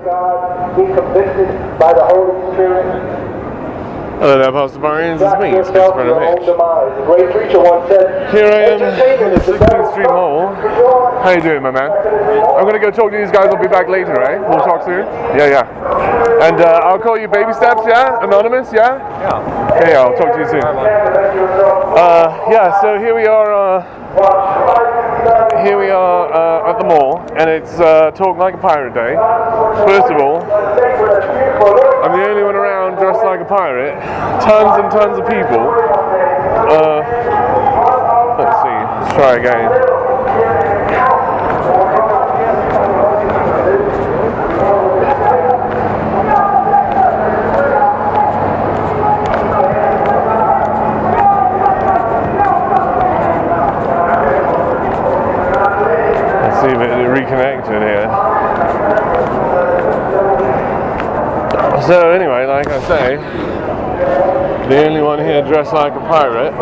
God, be convicted by the Holy Spirit. Hello there, Pastor Barnes. It's me, Christopher Mitch. The great preacher once said, here I am at 16th Street Mall. How you doing, my man? I'm going to go talk to these guys. I'll be back later, right? We'll talk soon? Yeah. And I'll call you Baby Steps, yeah? Anonymous, yeah? Yeah. Okay, I'll talk to you soon. Yeah, so here we are at the mall, and it's Talk Like a Pirate Day. First of all, I'm the only one around dressed like a pirate. Tons and tons of people. Let's see. Let's try again. Let's see if it reconnected here. So anyway, like I say, the only one here dressed like a pirate,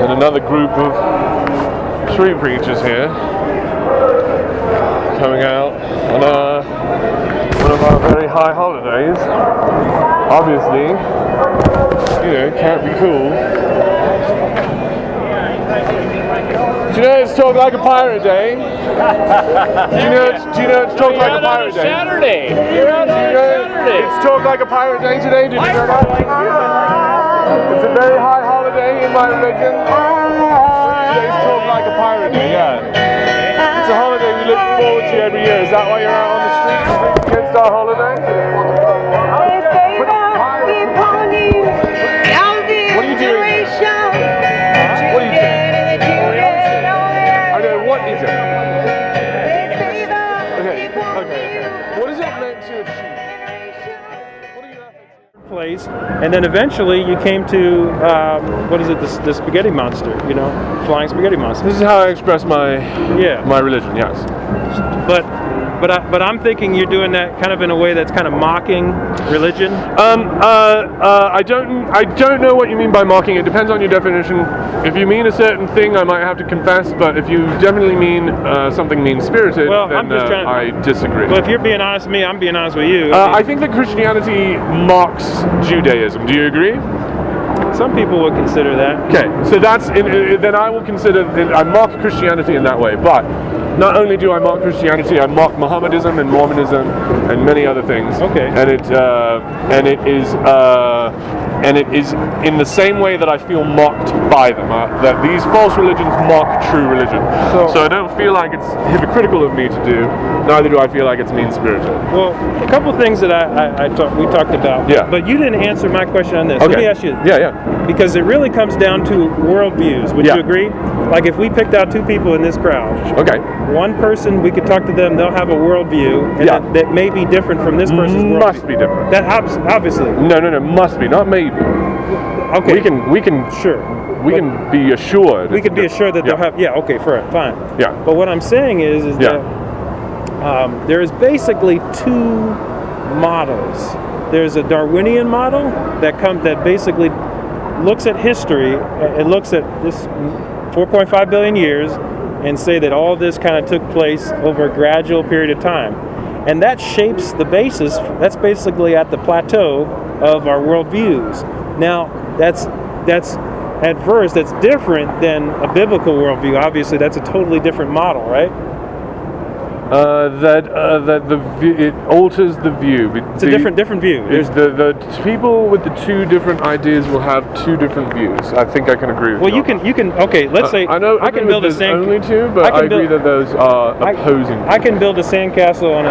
and another group of street preachers here coming out on one of our very high holidays. Obviously, can't be cool. Do you know it's Talk Like a Pirate Day? Do you know it's Talk Like a Pirate Day? Saturday. You're out on Saturday. It's Talk Like a Pirate Day today. Did you know that? It's a very high holiday in my religion. Today's Talk Like a Pirate Day. Yeah. It's a holiday we look forward to every year. Is that why you're out on the streets against our holiday? What are you doing? What are you doing? What is it? Okay. What is it meant to achieve? What are you after? Place, and then eventually you came to the spaghetti monster, flying spaghetti monster. This is how I express my religion. Yes. But I'm thinking you're doing that kind of in a way that's kind of mocking religion. I don't know what you mean by mocking. It depends on your definition. If you mean a certain thing, I might have to confess. But if you definitely mean something mean-spirited, then I disagree. Well, if you're being honest with me, I'm being honest with you. I think that Christianity mocks Judaism. Do you agree? Some people would consider that. Okay, so then I will consider I mock Christianity in that way. But not only do I mock Christianity, I mock Mohammedanism and Mormonism and many other things. Okay. And it is in the same way that I feel mocked by them. That these false religions mock true religion. So I don't feel like it's hypocritical of me to do. Neither do I feel like it's mean-spirited. Well, a couple things that we talked about. Yeah. But you didn't answer my question on this. Okay. Let me ask you. Yeah. Because it really comes down to worldviews. Would you agree? Like if we picked out two people in this crowd. Okay. One person, we could talk to them. They'll have a worldview, and that may be different from this person's worldview. Must be different. That obviously. No. Must be, not maybe. Okay. We can can be assured. We can be assured that they'll have. Yeah. Okay. Fine. Yeah. But what I'm saying is that there is basically two models. There's a Darwinian model that basically looks at history. It looks at this 4.5 billion years and say that all this kind of took place over a gradual period of time. And that shapes the basis. That's basically at the plateau of our worldviews. Now, that's adverse. That's different than a biblical worldview. Obviously, that's a totally different model, right? It alters the view. It's a different view. There's the people with the two different ideas will have two different views. I think I can agree with you. Well, you can. Okay, let's say I know. I can build a sand. Only two, but I agree that those are opposing. I can build a sandcastle on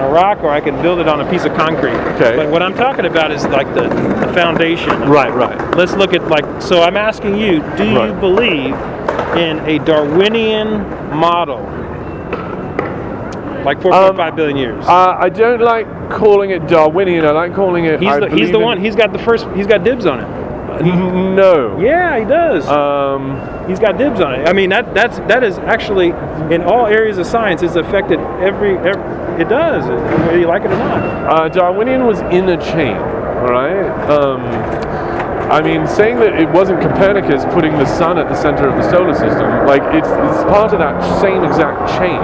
a rock, or I can build it on a piece of concrete. Okay. But what I'm talking about is like the foundation. Right. Let's look at So I'm asking you, do you believe in a Darwinian model? Like 4.5 billion years. I don't like calling it Darwinian. I like calling it. He's the one. He's got dibs on it. No. Yeah, he does. He's got dibs on it. I mean, that is actually in all areas of science. It's affected every. It does, whether you like it or not. Darwinian was in a chain, right? I mean, saying that it wasn't Copernicus putting the sun at the center of the solar system, like it's part of that same exact chain.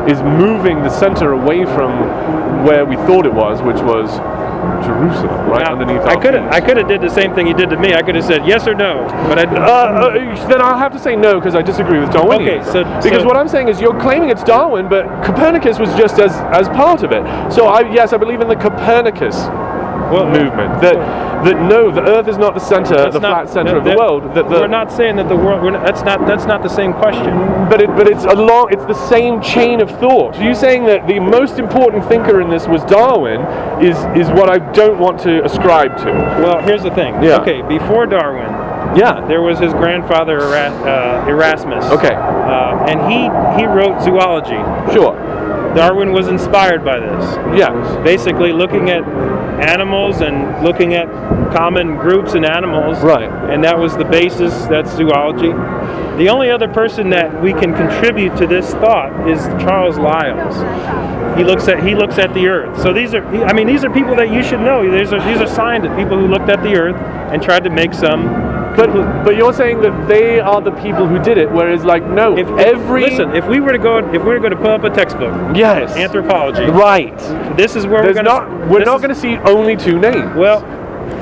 is moving the center away from where we thought it was, which was Jerusalem, right Now, underneath our I feet. could have did the same thing you did to me. I could have said yes or no, but I Then I'll have to say no because I disagree with Darwinism. Okay, because so- what I'm saying is you're claiming it's Darwin, but Copernicus was just as part of it. So I believe in the Copernicus movement. That no, the Earth is not the center, That's the not- flat center of the that- world. we're not saying that the world. That's not the same question. But it's it's the same chain of thought. You saying that the most important thinker in this was Darwin is what I don't want to ascribe to. Well, here's the thing. Yeah. Okay, before Darwin, Yeah. there was his grandfather Erasmus. Okay. And he wrote zoology. Sure. Darwin was inspired by this. Yes. Basically, looking at animals and looking at common groups in animals. Right. And that was the basis. That's zoology. The only other person that we can contribute to this thought is Charles Lyell. He looks at the Earth. So these are people that you should know. These are scientists, people who looked at the Earth and tried to make some. But you're saying that they are the people who did it, whereas no, If we were to go to pull up a textbook, yes, anthropology, right. This is where we're not going to see only two names. Well,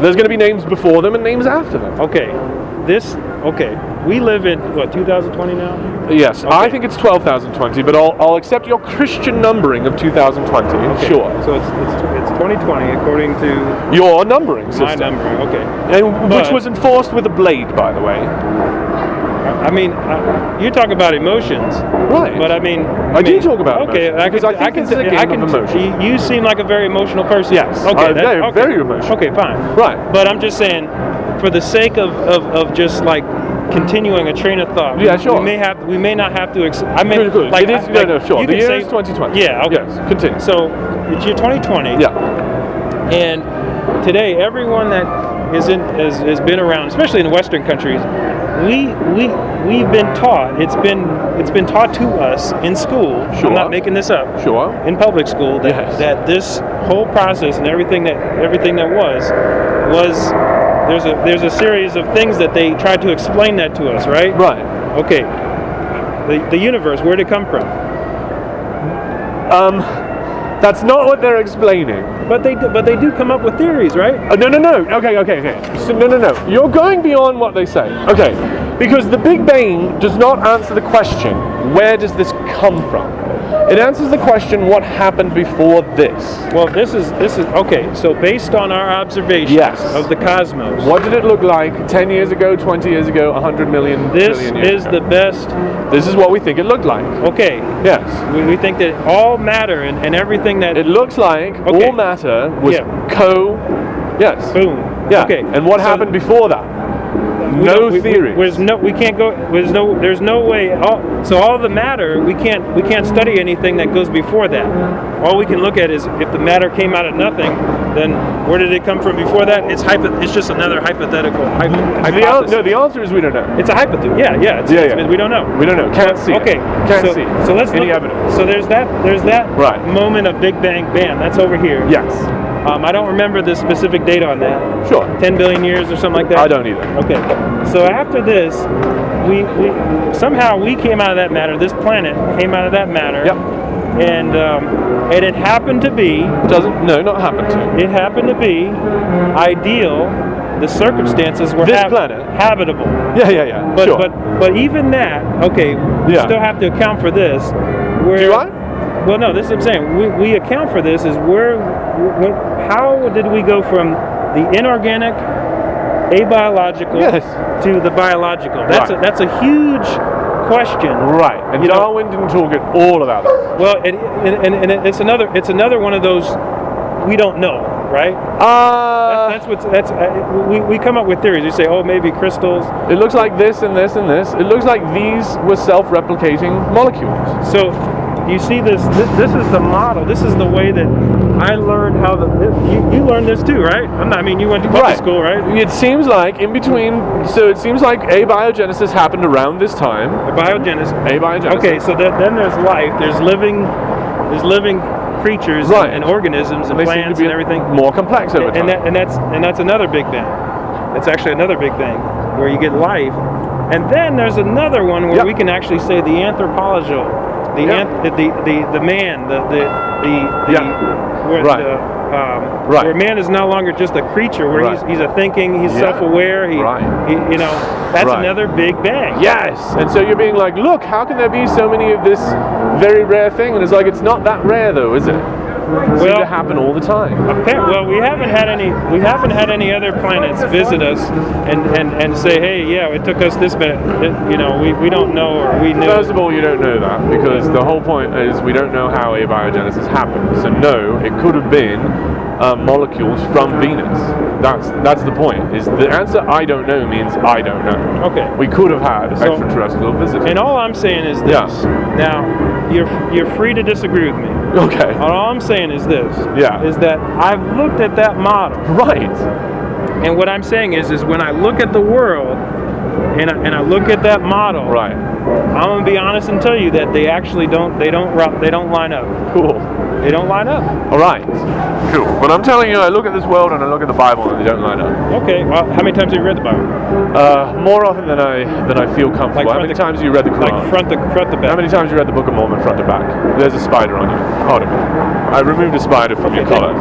there's going to be names before them and names after them. okay, we live in what 2020 now. Yes, Okay. I think it's 12,020, but I'll accept your Christian numbering of 2020. Okay. Sure. So it's 2020 according to Your numbering my system. numbering. Okay. And which But- was enforced with a blade, by the way. You talk about emotions, Right. but I do talk about okay. emotions, because I think this is a game of emotion. You seem like a very emotional person. Yes, Okay. very emotional. Okay, fine. Right. But I'm just saying, for the sake of just like continuing a train of thought. Yeah, sure. We may not have to. Good. Like, It is, like, no, sure. you The can year say- is 2020. Yeah. Okay. Yes, continue. So it's year 2020. Yeah. And today, everyone that has been around, especially in Western countries, we've been taught. It's been taught to us in school. Sure. I'm not making this up. Sure. In public school, that Yes. that this whole process and everything that was there's a series of things that they tried to explain that to us, right? Right. Okay. The universe, where did it come from? That's not what they're explaining. But they do come up with theories, right? No. Okay. So, no. You're going beyond what they say. Okay. Because the Big Bang does not answer the question, where does this come from? It answers the question, what happened before this? Well, this is okay. So based on our observations Yes. of the cosmos, What did it look like 10 years ago, 20 years ago, 100 million, this billion years is ago? the best. This is what we think it looked like. Okay, Yes. we think that all matter and everything that It looks like Okay. all matter was Yeah. Yes. boom. Yeah. Okay. And what so happened before that? we No don't- we- theory. we can't go. There's no way. All the matter we can't study anything that goes before that. All we can look at is if the matter came out of nothing, then where did it come from before that? It's just another hypothetical hypothesis. The answer is we don't know. It's a hypothesis. Yeah. We don't know. We don't know. Can't see it. Okay. Can't so, see So let's any look. evidence. So there's that Right. moment of Big Bang. Bam. That's over here. Yes. I don't remember the specific date on that. Sure. 10 billion years or something like that. I don't either. Okay. So after this, we somehow we came out of that matter. This planet came out of that matter. Yep. And it happened to be. Not happen to. It happened to be ideal. The circumstances were This planet? habitable. Yeah. But sure. but even that, okay, we Yeah. still have to account for this. Where, Do I? Well, no, this is what I'm saying. We account for this is how did we go from the inorganic, abiological Yes. to the biological? Right. That's a huge question. Right. And You know- Darwin didn't talk at all about that. Well, and it's another one of those we don't know, right? We come up with theories. We say, oh, maybe crystals. It looks like this and this and this. It looks like these were self-replicating molecules. So you see this is the model. This is the way that I learned how you learned this too, right? You went to public school, right? It seems like in between. So it seems like abiogenesis happened around this time. Biogenesis. Abiogenesis. Okay, so then there's life. There's living creatures Right. and organisms and They seem to plants be and everything. more complex over time. And that's another Big Bang. That's actually another Big Bang where you get life. And then there's another one where Yep. we can actually say the anthropological the Yeah. the man, where Right. Right. where man is no longer just a creature, where Right. he's a thinking, he's Yeah. self-aware. Right. You know, that's Right. another big bang. Yes, and so you're being like, look, how can there be so many of this very rare thing? And it's like, it's not that rare though, is it? It seems to happen all the time. Well, we haven't had any other planets visit us and say, hey, yeah, it took us this minute. You know, we don't know, or we knew. First of all, you don't know that, because the whole point is we don't know how abiogenesis happened. So no, it could have been molecules from Venus. That's the point. Is the answer I don't know means I don't know. Okay. We could have had extraterrestrial visitors. And all I'm saying is this. Yeah. Now, you're free to disagree with me. Okay. All I'm saying is this. Yeah. Is that I've looked at that model. Right. And what I'm saying is when I look at the world and I look at that model, Right. I'm gonna be honest and tell you that they actually don't line up. Cool. They don't line up. All right. Cool. But I'm telling you, I look at this world and I look at the Bible and they don't line up. Okay. Well, how many times have you read the Bible? More often than I feel comfortable. How many times have you read the Quran? Like front to back. How many times have you read the Book of Mormon front to back? There's a spider on you. Pardon me. I removed a spider from your collar.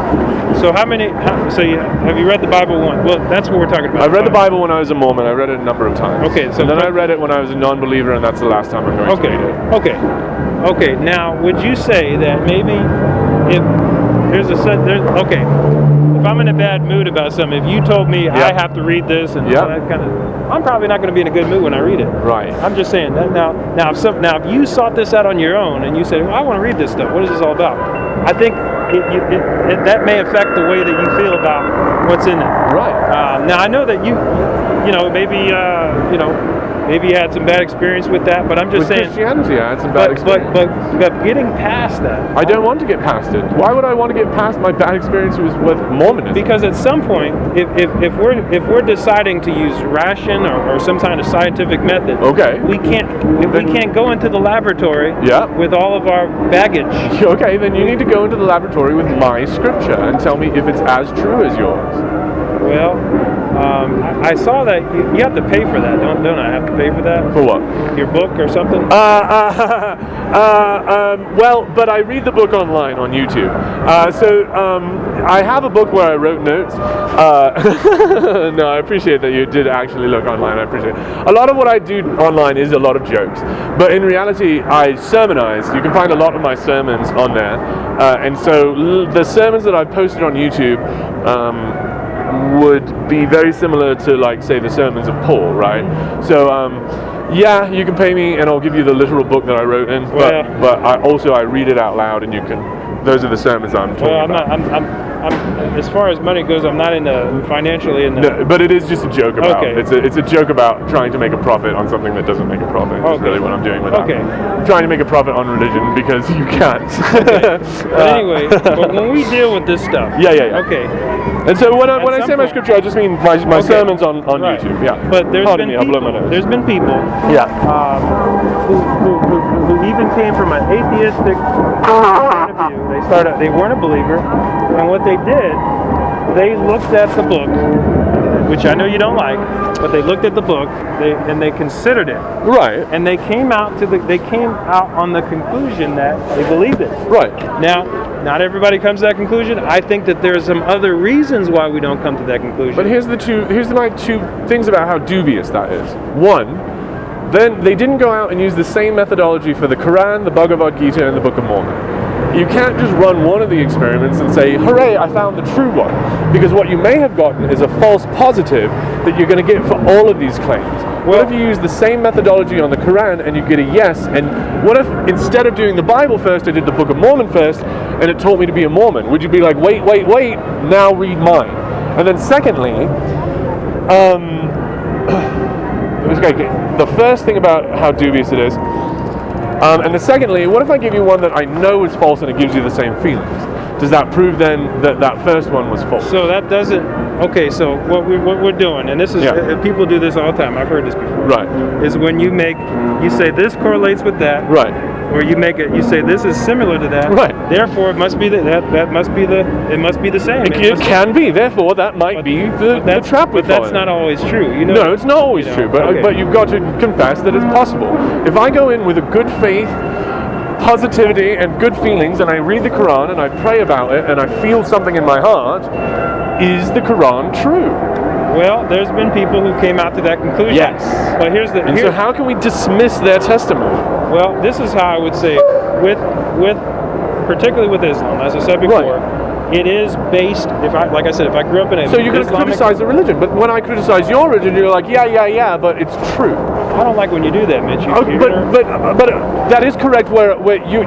So have you read the Bible once? Well, that's what we're talking about. I read the Bible when I was a Mormon. I read it a number of times. Okay, so and then I read it when I was a non-believer, and that's the last time I'm going to read it. Okay. Now, would you say that maybe if if I'm in a bad mood about something, if you told me I have to read this and that kind of, I'm probably not going to be in a good mood when I read it. Right. I'm just saying that now if you sought this out on your own and you said, well, I want to read this stuff. What is this all about? I think that may affect the way that you feel about what's in it. Right. Now I know that maybe you had some bad experience with that, but I'm just saying. Christianity, I had some bad experience. But getting past that. I don't want to get past it. Why would I want to get past my bad experience with Mormonism? Because at some point, if we're deciding to use ration or some kind of scientific method, we can't go into the laboratory with all of our baggage. Okay, then you need to go into the laboratory with my scripture and tell me if it's as true as yours. Well, I saw that you have to pay for that, don't I have to pay for that? For what? Your book or something? Well, but I read the book online on YouTube. I have a book where I wrote notes. No, I appreciate that you did actually look online. I appreciate it. A lot of what I do online is a lot of jokes. But in reality, I sermonize. You can find a lot of my sermons on there. And so the sermons that I've posted on YouTube would be very similar to, like, say, the sermons of Paul, right? So, you can pay me and I'll give you the literal book that I wrote in, but I read it out loud, and those are the sermons I'm talking about. I'm as far as money goes, I'm not financially in the... No, but it is just a joke about. Okay. It's a joke about trying to make a profit on something that doesn't make a profit. That's really what I'm doing with that. I'm trying to make a profit on religion because you can't. But anyway, but when we deal with this stuff... Yeah. Okay. And so when I say my scripture, I just mean my sermons on right. YouTube. Yeah. But there's been people who even came from an atheistic point of view. They weren't a believer, and what they did, they looked at the book, which I know you don't like, but they looked at the book, and they considered it. Right. And they came out on the conclusion that they believed it. Right. Now, not everybody comes to that conclusion. I think that there's some other reasons why we don't come to that conclusion. But here's my two things about how dubious that is. One, then they didn't go out and use the same methodology for the Quran, the Bhagavad Gita, and the Book of Mormon. You can't just run one of the experiments and say, hooray, I found the true one. Because what you may have gotten is a false positive that you're going to get for all of these claims. What if you use the same methodology on the Quran and you get a yes? And what if instead of doing the Bible first, I did the Book of Mormon first, and it taught me to be a Mormon? Would you be like, wait, now read mine? And then secondly, the first thing about how dubious it is, and then secondly, what if I give you one that I know is false and it gives you the same feelings? Does that prove then that first one was false? So that doesn't. Okay, so what we're doing, and this is people do this all the time. I've heard this before. Right. Is when you say this correlates with that. Right. Or you say this is similar to that. Right. Therefore, it must be it must be the same. It can be. Therefore, that might be the trap. But that's not always true. No, it's not always true. But you've got to confess that it's possible. If I go in with a good faith positivity and good feelings, and I read the Quran and I pray about it, and I feel something in my heart, is the Quran true? Well, there's been people who came out to that conclusion. Yes. But here's the. And so how can we dismiss their testimony? Well, this is how I would say, with particularly with Islam, as I said before, it is based. If I grew up in a So you're going to criticize the religion, but when I criticize your religion, you're like, yeah, but it's true. I don't like when you do that, Mitch. But that is correct. Where you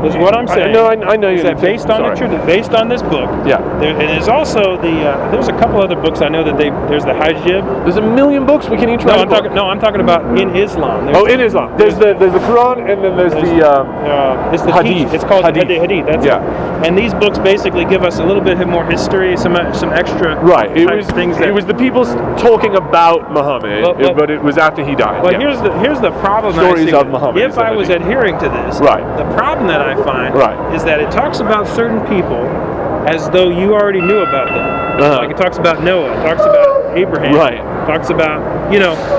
is what I'm saying. I know you. That based on the truth, based on this book. Yeah. And there's also there's a couple other books I know that there's the Hajib. There's a million books we can each read. I'm talking about in Islam. In Islam. There's the Quran, and then there's it's the Hadith. It's called Hadith. Hadith. That's it. And these books basically give us a little bit more history, some extra things. It was the people talking about Muhammad, but it was after he died. But here's the problem. Stories of Muhammad. If I was adhering to this, the problem that I find is that it talks about certain people as though you already knew about them. Like it talks about Noah, it talks about Abraham, talks about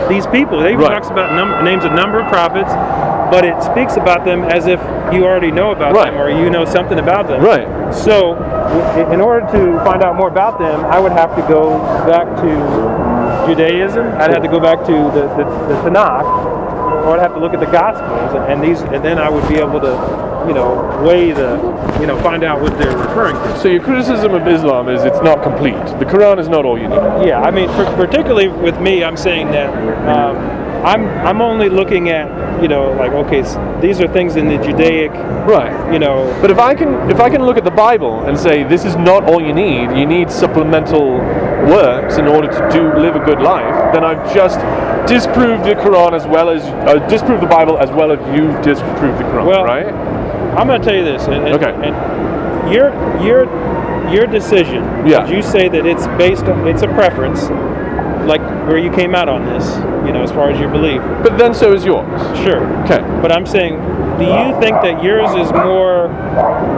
these people. It even talks about names a number of prophets, but it speaks about them as if you already know about them or you know something about them. So, in order to find out more about them, I would have to go back to Judaism. I'd have to go back to the Tanakh, or I'd have to look at the Gospels, and then I would be able to, weigh find out what they're referring to. So your criticism of Islam is it's not complete. The Quran is not all you need. Yeah, I mean, particularly with me, I'm saying that I'm only looking at these are things in the Judaic, But if I can look at the Bible and say this is not all you need supplemental works in order to live a good life, then I've just disproved the Quran as well as disproved the Bible as well as you've disproved the Quran. Well, right? I'm going to tell you this, and your decision. You say that it's based on it's a preference, like where you came out on this, as far as your belief. But then so is yours. Sure. Okay. But I'm saying, do you think that yours is more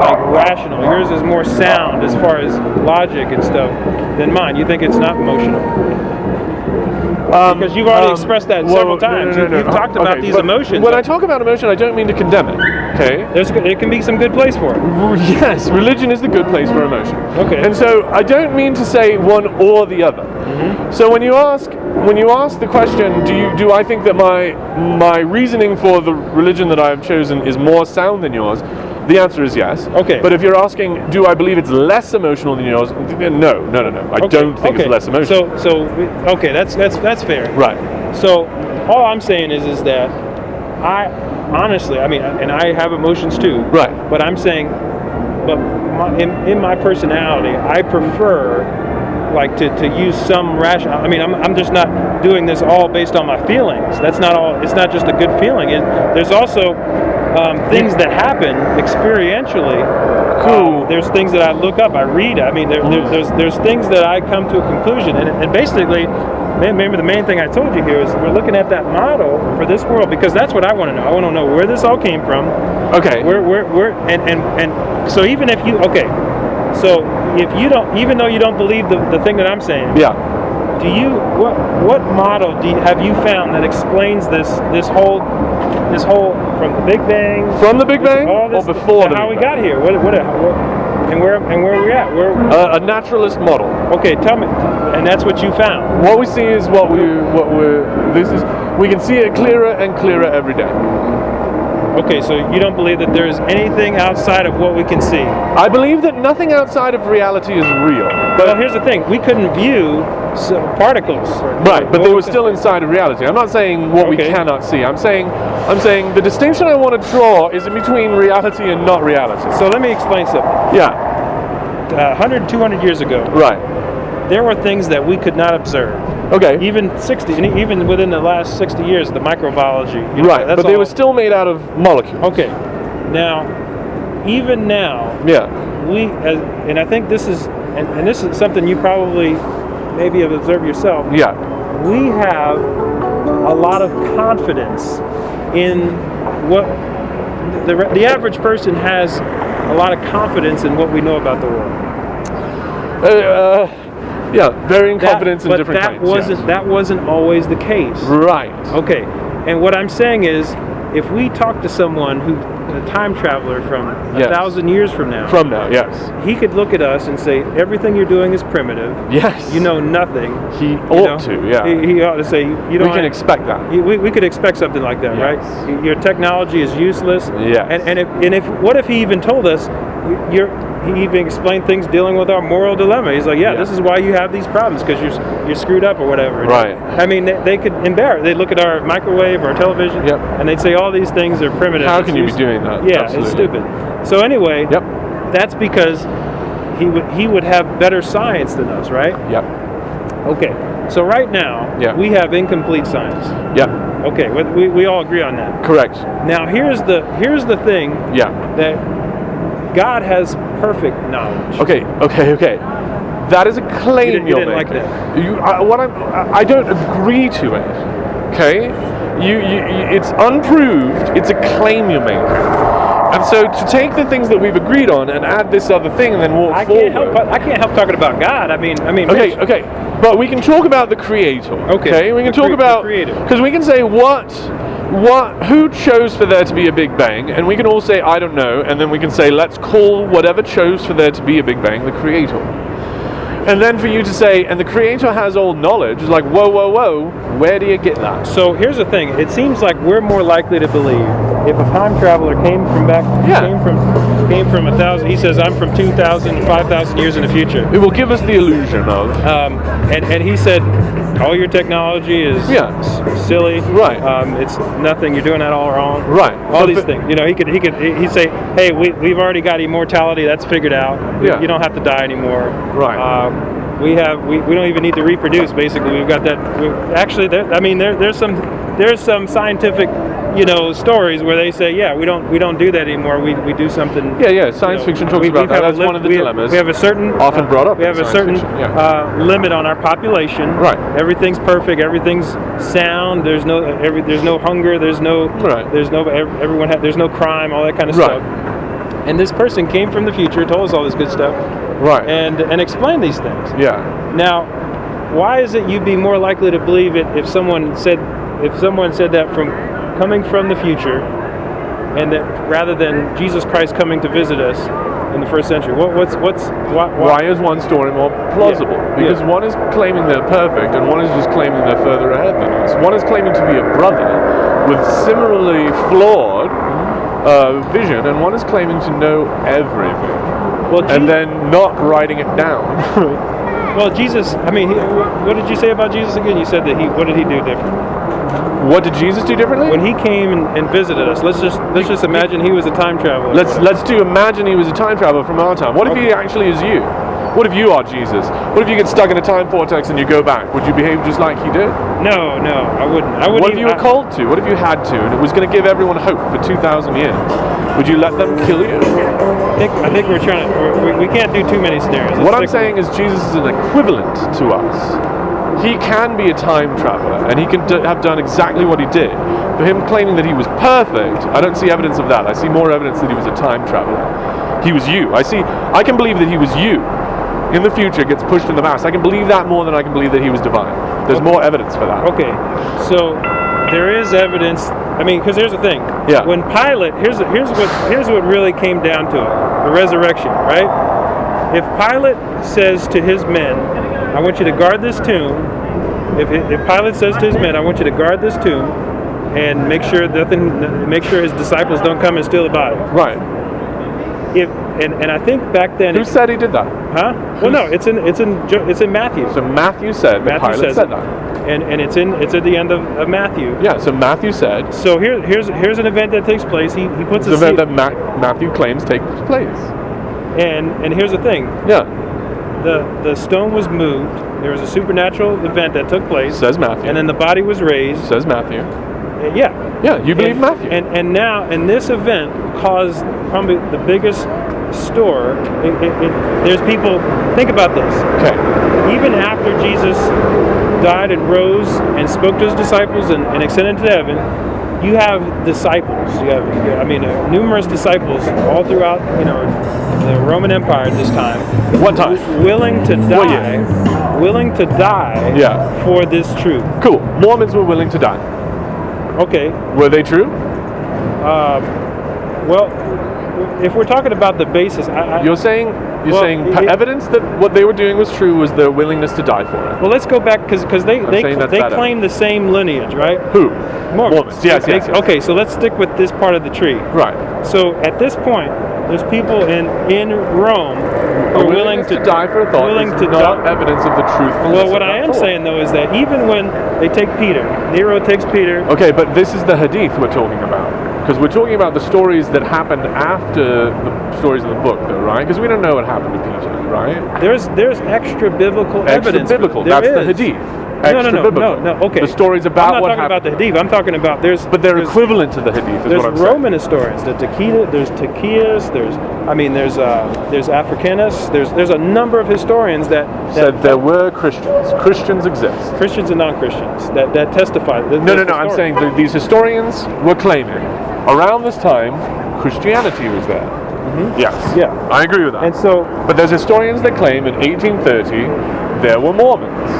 like rational? Yours is more sound as far as logic and stuff than mine? You think it's not emotional? Because you've already expressed that several times. You've talked about these emotions. When I talk about emotion, I don't mean to condemn it. Okay. There can be some good place for it. Yes, religion is the good place for emotion. Okay. And so I don't mean to say one or the other. Mm-hmm. So when you ask the question, do I think that my reasoning for the religion that I have chosen is more sound than yours? The answer is yes. Okay. But if you're asking, do I believe it's less emotional than yours? No. I don't think it's less emotional. So okay, that's fair. Right. So all I'm saying is that I honestly, I mean, and I have emotions too. Right. But I'm saying, in my personality, I prefer to use some rational. I mean, I'm just not doing this all based on my feelings. That's not all. It's not just a good feeling. There's also things that happen experientially. Cool. There's things that I look up, I read. I mean, there's things that I come to a conclusion, and basically, remember the main thing I told you here is we're looking at that model for this world because that's what I want to know. I want to know where this all came from. Okay. And so even if you so if you don't, even though you don't believe the thing that I'm saying. Yeah. Do you what model have you found that explains this whole from the Big Bang? From the Big Bang, or before the Big Bang? How we got here? What and where we're at? A naturalist model. Okay, tell me. And that's what you found. What we see is we can see it clearer and clearer every day. Okay, so you don't believe that there is anything outside of what we can see? I believe that nothing outside of reality is real. But here's the thing: we couldn't view particles. Right, but they were still inside of reality. I'm not saying what we cannot see. I'm saying the distinction I want to draw is in between reality and not reality. So let me explain something. Yeah. 100, 200 years ago. Right. There were things that we could not observe. Okay. Even within the last 60 years, the microbiology. Right, but they were still made out of molecules. Okay. Now, even now. Yeah. And I think this is, and this is something you probably maybe have observed yourself. Yeah. We have a lot of confidence in what the average person has a lot of confidence in what we know about the world. Yeah, varying confidence in different kinds. That wasn't always the case. Right. Okay. And what I'm saying is, if we talk to someone who a time traveler from Yes. 1,000 years from now. From now, yes. He could look at us and say, everything you're doing is primitive. Yes. You know nothing. He You ought know? to, yeah. He ought to say, you We don't. can expect that. We could expect something like that, Yes. right? Your technology is useless. Yes. And if what if he even told us, he even explained things dealing with our moral dilemma. He's like, Yeah. this is why you have these problems, because you're screwed up or whatever. Right. I mean, they could embarrass. They'd look at our microwave, our television, Yep. and they'd say all these things are primitive. How It's can you be useless. doing that? Yeah, Absolutely. it's stupid. So anyway, Yep. that's because he would have better science than us, right? Yep. Okay. So right now, Yeah. we have incomplete science. Yep. Okay, we all agree on that. Correct. Now here's the thing Yeah. that God has perfect knowledge. Okay. That is a claim You you're didn't like making. that. I don't agree to it. Okay. It's unproved. It's a claim you're making. And so to take the things that we've agreed on and add this other thing and then walk forward. I can't help talking about God. I mean. Okay. But we can talk about the Creator. Okay. We can The talk about Creator. because we can say who chose for there to be a Big Bang, and we can all say I don't know, and then we can say let's call whatever chose for there to be a Big Bang the Creator. And then for you to say, and the Creator has all knowledge, it's like whoa, where do you get that? So here's the thing. It seems like we're more likely to believe if a time traveler came from 1,000. He says I'm from 2,000, 5,000 years in the future. It will give us the illusion of And he said, all your technology is silly. Right. It's nothing. You're doing that all wrong. Right. All So these the- things. You know, he'd say, hey, we've already got immortality. That's figured out. Yeah. You don't have to die anymore. Right. We don't even need to reproduce. Basically, we've got that. There's some scientific, stories where they say, we don't do that anymore. We do something. Yeah. Science fiction talks about that. That's one of the dilemmas. We have a certain often brought up. We have in a science certain fiction, limit on our population. Right. Everything's perfect. Everything's sound. There's no hunger. There's no there's no crime. All that kind of Right. stuff. And this person came from the future, told us all this good stuff, Right. and explained these things. Yeah. Now, why is it you'd be more likely to believe it if someone said that from coming from the future, and that rather than Jesus Christ coming to visit us in the first century? Why is one story more plausible? Yeah. Because one is claiming they're perfect, and one is just claiming they're further ahead than us. One is claiming to be a brother with similarly flawed vision, and one is claiming to know everything, and then not writing it down. Well, Jesus. I mean, what did you say about Jesus again? You said that what did he do different? What did Jesus do differently? When he came and visited us, let's just imagine he was a time traveler. Let's imagine he was a time traveler from our time. What if he actually is you? What if you are Jesus? What if you get stuck in a time vortex and you go back? Would you behave just like he did? No, I wouldn't. What if you were called to? What if you had to, and it was going to give everyone hope for 2,000 years? Would you let them kill you? I think we're trying to. We can't do too many scenarios. What I'm saying is Jesus is an equivalent to us. He can be a time traveler, and he can have done exactly what he did. For him claiming that he was perfect, I don't see evidence of that. I see more evidence that he was a time traveler. He was you. I can believe that he was you. In the future, gets pushed in the past. I can believe that more than I can believe that he was divine. There's more evidence for that. Okay, so there is evidence. I mean, because here's the thing. Yeah. When Pilate, here's what really came down to it: the resurrection, right? If Pilate says to his men, "I want you to guard this tomb," if Pilate says to his men, "I want you to guard this tomb," and make sure his disciples don't come and steal the body. Right. And I think back then. Who said he did that? Huh? Well, no, it's in Matthew. So Matthew said that Pilate said that. And it's at the end of Matthew. Yeah. So Matthew said. So here's an event that takes place. He puts the event that Matthew claims takes place. And here's the thing. Yeah. The stone was moved. There was a supernatural event that took place. Says Matthew. And then the body was raised. Says Matthew. Yeah. Yeah. You believe Matthew. And this event caused probably the biggest stir. There's people. Think about this. Okay. Even after Jesus died and rose and spoke to his disciples and ascended to heaven, you have disciples. You have, numerous disciples all throughout, the Roman Empire at this time. What time? Willing to die. What year? Willing to die. Yeah. For this truth. Cool. Mormons were willing to die. Okay. Were they true? Well, if we're talking about the basis, You're saying evidence that what they were doing was true was their willingness to die for it. well, let's go back because they saying that's bad claim the same lineage, right? Who? Mormons. Yes, They- yes, yes. Okay, so let's stick with this part of the tree. Right. So at this point, there's people in Rome who are willing to die for a thought willing is to not die. evidence of the truthfulness Well, of what I that am thought. saying though is that even when they take Peter, Nero takes Peter. Okay, but this is the hadith we're talking about. Because we're talking about the stories that happened after the stories in the book, though, right? Because we don't know what happened to Peter, right? There's extra biblical Extra evidence. biblical. There That's the is. hadith. No, Extra no, biblical. no. Okay. The stories about I'm not what talking happened. about the hadith. I'm talking about But they're there's- equivalent to the hadith, is There's what I'm saying. Roman historians. There's Tacitus. There's Africanus. There's a number of historians that Said there were Christians. Christians exist. Christians and non-Christians that testify. No. I'm saying that these historians were claiming around this time Christianity was there. Yes. Yeah. I agree with that. And so But there's historians that claim in 1830 there were Mormons.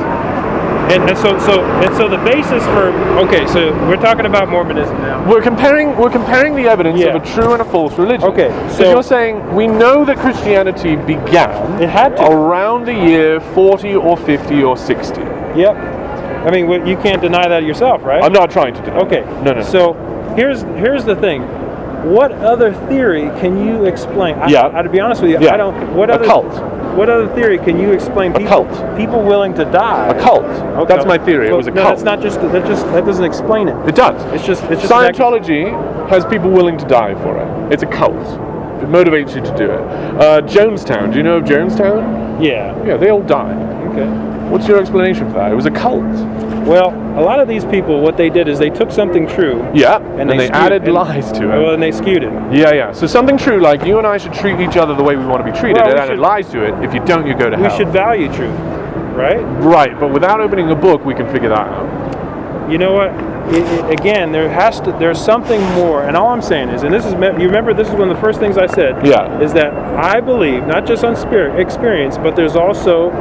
and so the basis for so we're talking about Mormonism now. We're comparing the evidence Yeah. of a true and a false religion. Okay, so so- you're saying we know that Christianity began It had to. around the year 40 or 50 or 60. Yep. I mean, you can't deny that yourself, right? I'm not trying to deny. Okay. No. So here's the thing. What other theory can you explain? To be honest with you, Yeah. I don't. What A other cult. What other theory can you explain? cult. People willing to die. A cult. Okay. That's my theory. It was a no, cult. that's not just that doesn't explain it. It does. It's just Scientology has people willing to die for it. It's a cult. It motivates you to do it. Jonestown. Do you know of Jonestown? Yeah. Yeah, they all died. Okay. What's your explanation for that? It was a cult. Well, a lot of these people, what they did is they took something true. Yeah. And they skewed- added and- lies to it. Well, and they skewed it. Yeah. So something true, like you and I should treat each other the way we want to be treated. Well, It we added should- lies to it. If you don't, you go to hell. We should value truth, right? Right, but without opening a book, we can figure that out. You know what? Again, there's something more, and all I'm saying is, and this is, you remember, this is one of the first things I said. Yeah. Is that I believe not just on experience, but there's also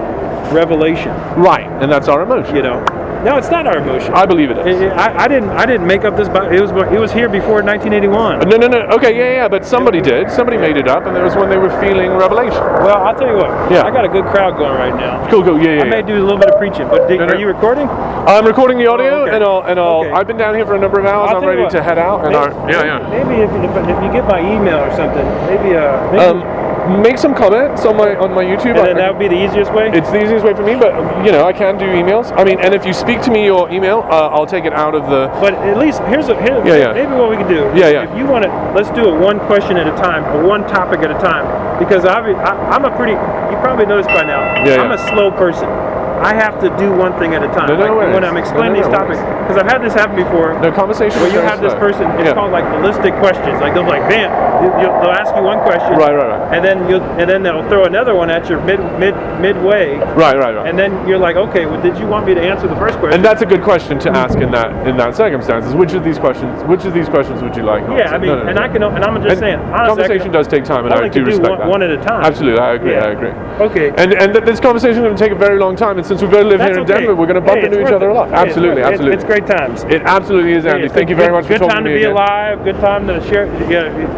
revelation. Right, and that's our emotion. You know. No, it's not our emotion. I believe it is. I didn't make up this. It was here before 1981. No. Okay, yeah, but somebody did. Somebody made it up, and there was when they were feeling revelation. Well, I'll tell you what. Yeah. I got a good crowd going right now. Cool. Yeah. I may do a little bit of preaching, but No. are you recording? I'm recording the audio, Oh, okay. and I'll. Okay. I've been down here for a number of hours. I'll I'm tell you ready what, to head out. And Maybe if you get my email or something, maybe make some comments on my YouTube. and then that would be the easiest way. It's the easiest way for me, but I can do emails. I mean, and if you speak to me your email, I'll take it out of the. But at least here's Yeah. maybe what we can do. Yeah. If you want to, let's do it one question at a time or one topic at a time. Because I'm a pretty. You probably noticed by now. Yeah. I'm a slow person. I have to do one thing at a time. No worries. When I'm explaining No these topics, worries. because I've had this happen before. No conversation. Where you is have this very person, slow. it's called like ballistic questions. Like they'll be like, bam, they'll ask you one question, Right. and then they'll throw another one at you midway, Right. and then you're like, okay, well, did you want me to answer the first question? And that's a good question to ask in that circumstances. Which of these questions would you like? Yeah, I mean, No. and I'm just saying, honestly, Conversation does take time, and I only do can do respect that. one at a time. Absolutely, I agree. Yeah. I agree. Okay. And this conversation is going to take a very long time, and since we both live That's here in okay. Denver, we're going to bump Hey, into it's each worth other a it. lot. Hey, it's Absolutely, worth it. absolutely. It's great times. It absolutely is, Andy. Hey, it's Thank you very much for Good talking time to to me be again. alive. Good time to share.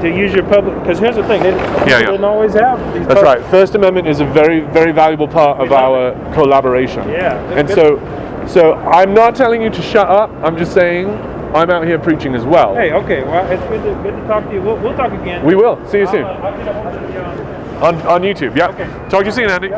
To use your public. Because here's the thing. People didn't always have. These That's public- right. First Amendment is a very, very valuable part of love our collaboration. Yeah. And so I'm not telling you to shut up. I'm just saying I'm out here preaching as well. Hey, okay. Well, it's good to talk to you. We'll talk again. We will. See you soon. I'll get a hold of you On YouTube. Yeah. Okay. Talk to you soon, Andy.